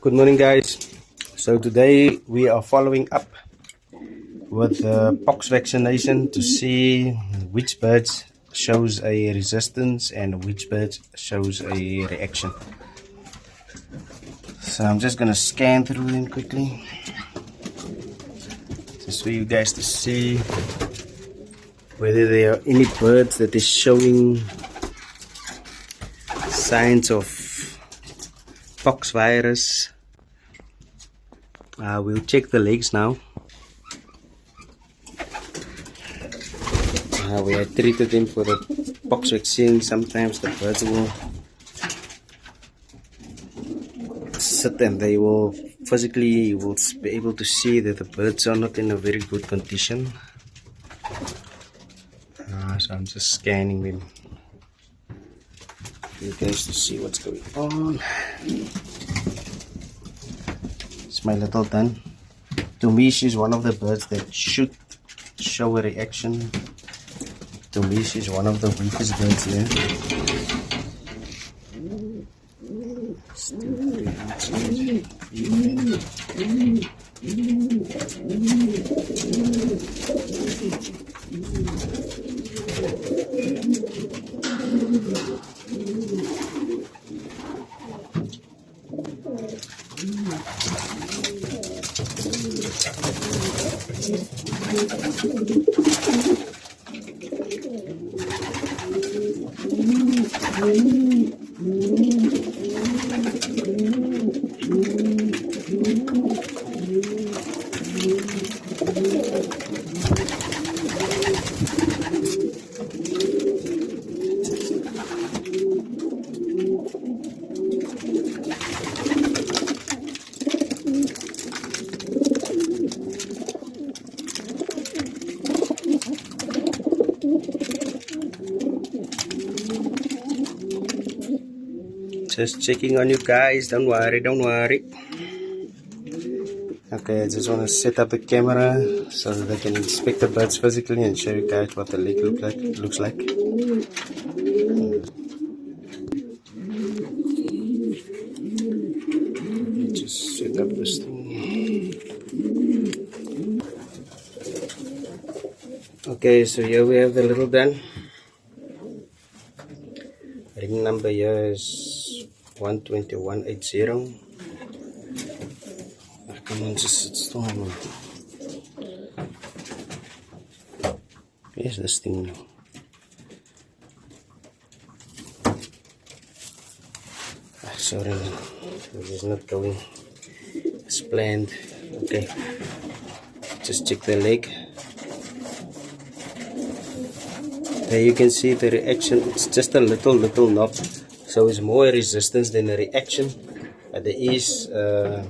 Good morning, guys. So today we are following up with pox vaccination to see which birds shows a resistance and which birds shows a reaction. So I'm just gonna scan through them quickly just for you guys to see whether there are any birds that is showing signs of pox virus. We'll check the legs now. We had treated them for the pox vaccine. Sometimes the birds will sit and they will physically, you will be able to see that the birds are not in a very good condition. So I'm just scanning them for you guys to see what's going on. It's my little dun. To me, she's one of the birds that should show a reaction. To me, she's one of the weakest birds here. Just checking on you guys, don't worry, don't worry. Okay, I just want to set up the camera so that I can inspect the birds physically and show you guys what the leg looks like. Just set up this thing. Okay, so here we have the little dun. Ring number here is 12180. Come on, just sit still. Where's this thing now? Sorry, man. It is not going as planned. Okay, just check the leg. There you can see the reaction. It's just a little knob, so it's more resistance than a reaction. There is a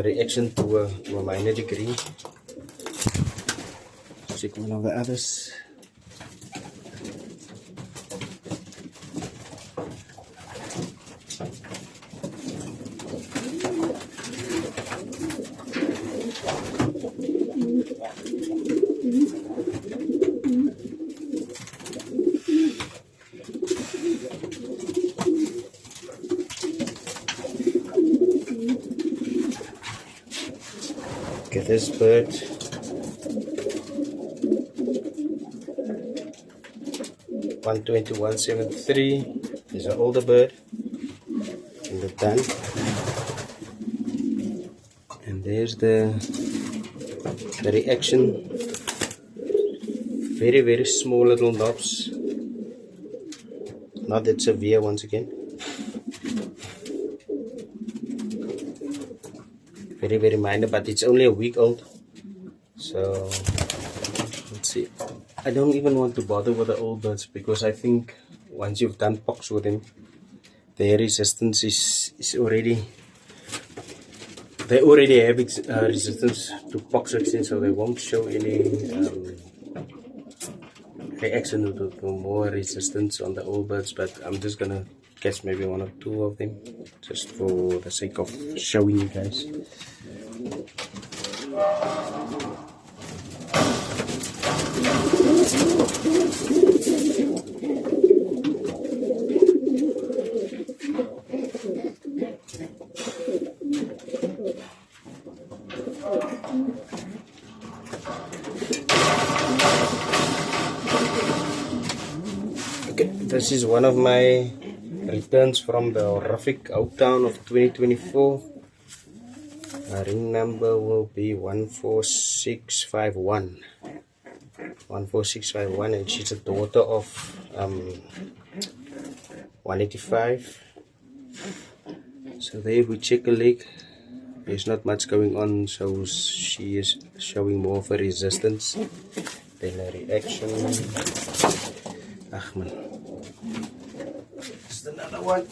reaction to a minor degree. Check one of the others. Okay, this bird, (121.73) is an older bird in the dun, and there's the reaction. Very small little knobs, not that severe once again. Very minor, but it's only a week old. So let's see. I don't even want to bother with the old birds because I think once you've done pox with them, their resistance is already, they already have resistance to pox vaccine, so they won't show any reaction to more resistance on the old birds. But I'm just gonna catch maybe one or two of them just for the sake of showing you guys. This is one of my returns from the horrific outdown of 2024. My ring number will be 14651. 14651, and she's a daughter of 185. So there we check a leg. There's not much going on, so she is showing more of a resistance than a reaction. Ach man. Just another one.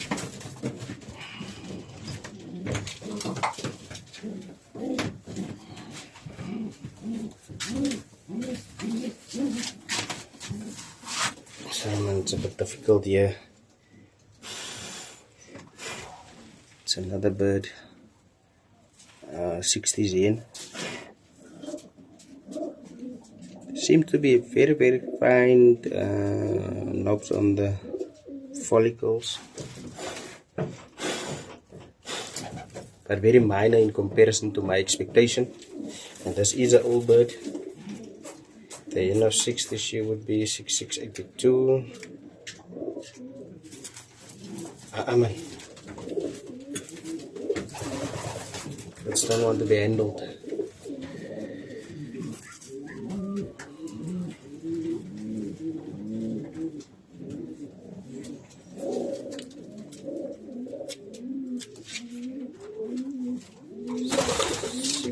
Simon, it's a bit difficult here. It's another bird. 60s yen. Seem to be very, very fine knobs on the follicles, but very minor in comparison to my expectation. And this is an old bird. The yellow 60, she would be 6682. Man. It's don't want to be handled.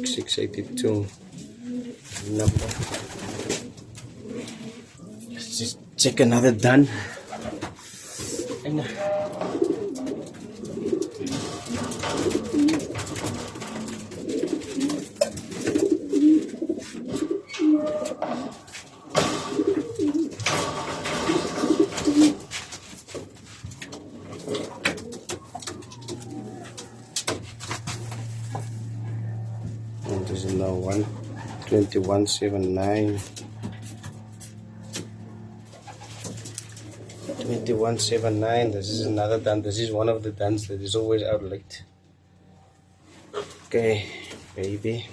Six 82 number. Let's just check another done. And this is now 12179. 2179. This is another dun. This is one of the duns that is always out late. Okay, baby.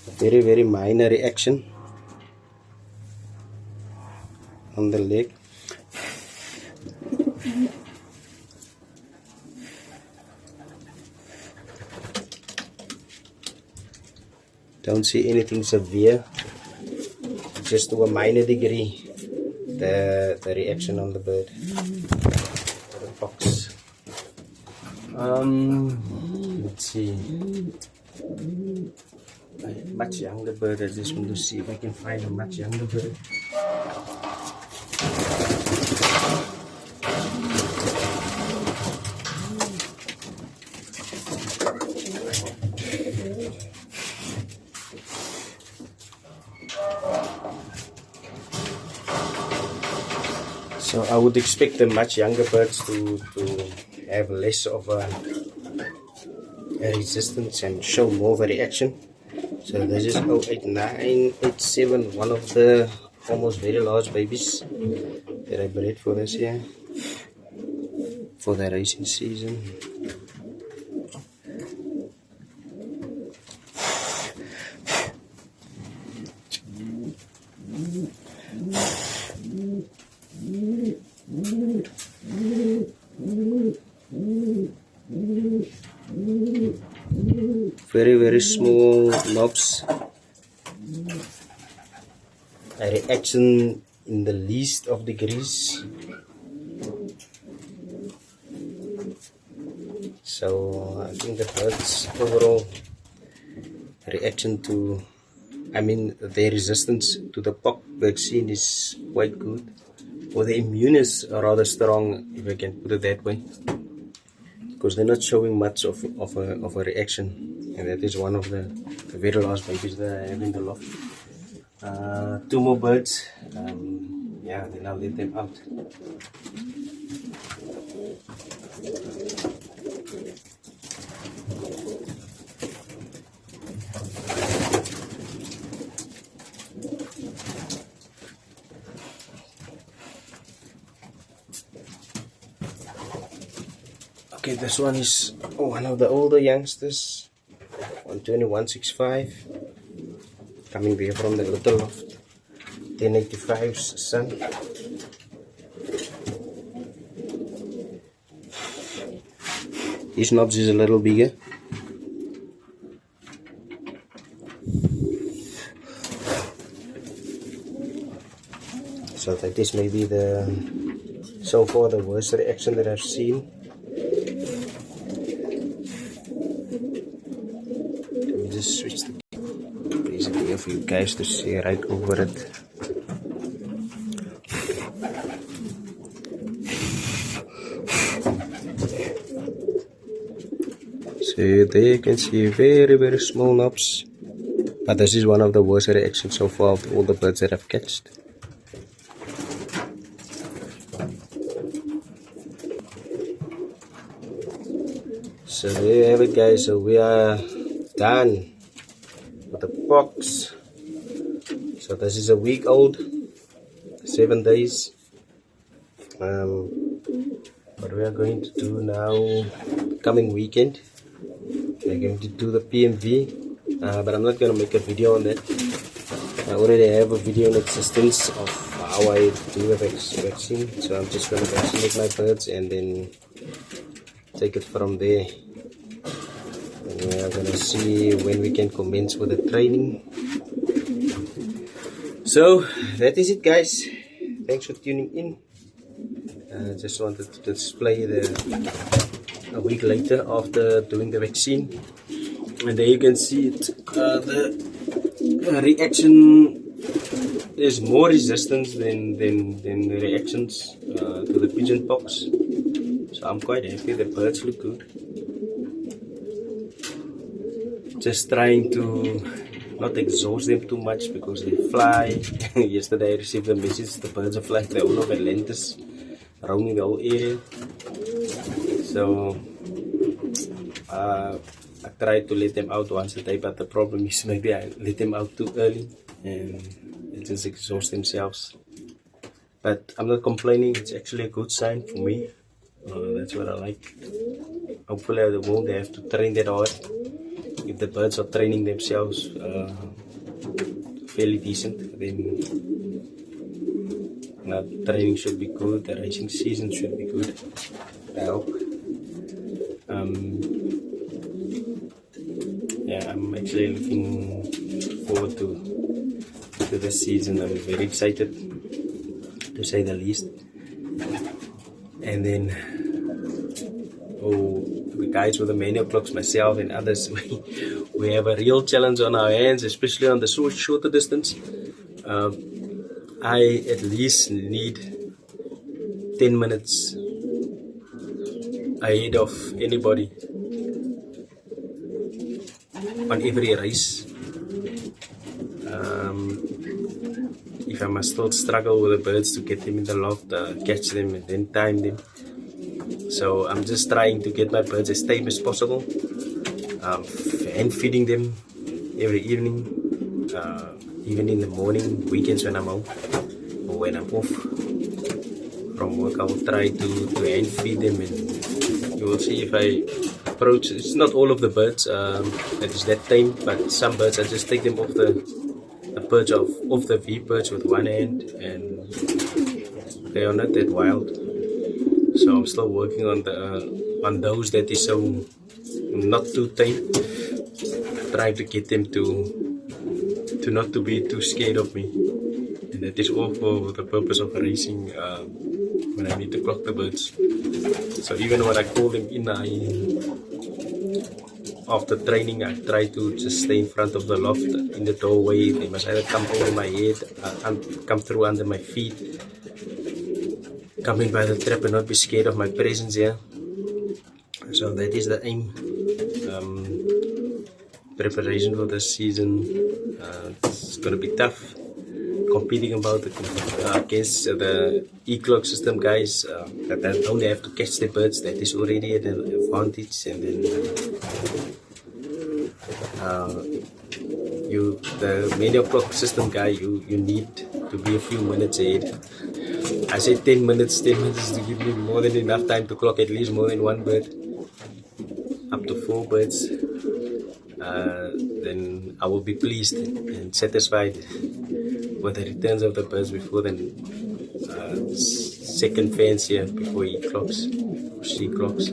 A very, very minor reaction on the leg. Don't see anything severe, just to a minor degree, the reaction on the bird. The box. Let's see. A much younger bird. I just want to see if I can find a much younger bird. So I would expect the much younger birds to have less of a resistance and show more of a reaction. So this is 08987, one of the almost very large babies that I bred for this year, for the racing season. Very, very small knobs. A reaction in the least of degrees. So I think the bird's overall reaction to, their resistance to the pox vaccine is quite good. Or the immune is rather strong, if I can put it that way, because they're not showing much of a reaction. And that is one of the very last babies that I have in the loft. Two more birds. Yeah, then I'll let them out. Okay, this one is one of the older youngsters. 12165. coming there from the little loft. 1085's sun. These knobs is a little bigger. So that is maybe so far the worst reaction that I've seen. Let me just switch the basically for you guys to see right over it. So there you can see very small knobs, but this is one of the worst reactions so far of all the birds that I've catched. So there you have it, guys. So we are done with the box. So this is a week old, 7 days. What we are going to do now, coming weekend, we're going to do the PMV, but I'm not going to make a video on that. I already have a video in existence of how I do the vaccine, so I'm just going to vaccinate my birds and then take it from there. And we are going to see when we can commence with the training. So that is it, guys. Thanks for tuning in. I just wanted to display a week later after doing the vaccine, and there you can see it. The reaction, there's more resistance than the reactions to the pigeon pox. So I'm quite happy. The birds look good. Just trying to not exhaust them too much because they fly. Yesterday I received a message the birds are flying the whole of Atlantis, roaming the whole area. So I tried to let them out once a day, but the problem is maybe I let them out too early and they just exhaust themselves. But I'm not complaining. It's actually a good sign for me. That's what I like. Hopefully I won't have to train that hard. If the birds are training themselves fairly decent, then training should be good. The racing season should be good. I hope. Yeah, I'm actually looking forward to this season. I'm very excited, to say the least. And then, the guys with the manual clocks, myself and others, we have a real challenge on our hands, especially on the shorter distance. I at least need 10 minutes ahead of anybody on every race. If I must still struggle with the birds to get them in the loft, catch them and then time them. So I'm just trying to get my birds as tame as possible, and feeding them every evening, even in the morning, weekends when I'm home or when I'm off from work. I will try to hand feed them, and you will see if I approach. It's not all of the birds that is that tame, but some birds I just take them off the perch off the V perch with one hand, and they are not that wild. So I'm still working on those that is so not too tame, trying to get them to not to be too scared of me, and that is all for the purpose of racing when I need to clock the birds. So even when I call them in, after training, I try to just stay in front of the loft in the doorway. They must either come over my head, come through under my feet, come in by the trap and not be scared of my presence here. So that is the aim. Preparation for this season. It's going to be tough. Competing against the e-clock system guys that don't have to catch the birds. That is already an advantage. And then the manual clock system guy, you need to be a few minutes ahead. I said 10 minutes to give me more than enough time to clock at least more than one bird, up to 4 birds. then I will be pleased and satisfied with the returns of the birds before the second fence here, before he clocks or she clocks.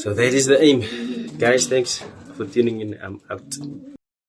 So that is the aim. Guys, thanks for tuning in. I'm out.